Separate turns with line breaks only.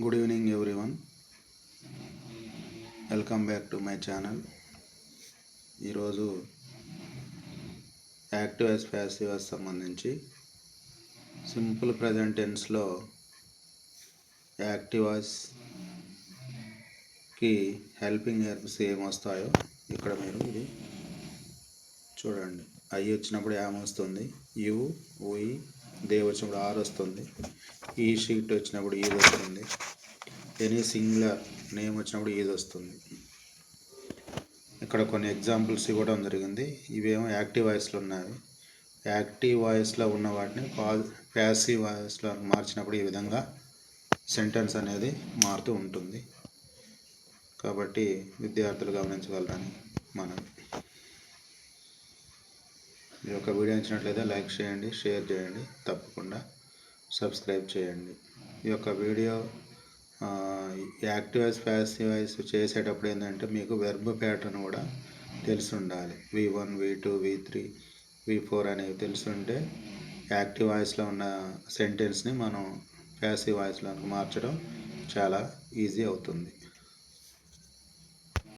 Good evening everyone, welcome back to my channel. ఈరోజు active as passive as సంబంధించి simple present టెన్స్లో active వాయిస్కి helping verbs ఏమొస్తాయో ఇక్కడ మీరు ఇది చూడండి. ఐ వచ్చినప్పుడు యామ్ వస్తుంది, యు ఉయి దే వచ్చినప్పుడు ఆర్ వస్తుంది, ఈ షీట్ వచ్చినప్పుడు ఈజ్ వస్తుంది, ఎనీ సింగులర్ నేమ్ వచ్చినప్పుడు ఈజ్ వస్తుంది. ఇక్కడ కొన్ని ఎగ్జాంపుల్స్ ఇవ్వడం జరిగింది. ఇవేమో యాక్టివ్ వాయిస్లో ఉన్నవి. యాక్టివ్ వాయిస్లో ఉన్న వాటిని ప్యాసివ్ వాయిస్లో మార్చినప్పుడు ఈ విధంగా సెంటెన్స్ అనేది మారుతూ ఉంటుంది. కాబట్టి విద్యార్థులు గమనించగలరని మనం. ఈ యొక్క వీడియో నచ్చినట్లయితే లైక్ చేయండి, షేర్ చేయండి, తప్పకుండా సబ్స్క్రైబ్ చేయండి. ఈ యొక్క video active voice passive voice చేసేటప్పుడు ఏంటంటే మీకు వెర్బ్ ప్యాటర్న్ కూడా తెలిసి ఉండాలి. V1 V2 V3 V4 అనేవి తెలుసుంటే యాక్టివ్ వాయిస్లో ఉన్న సెంటెన్స్ని మనం ప్యాసివ్ వాయిస్లోకి మార్చడం చాలా ఈజీ అవుతుంది.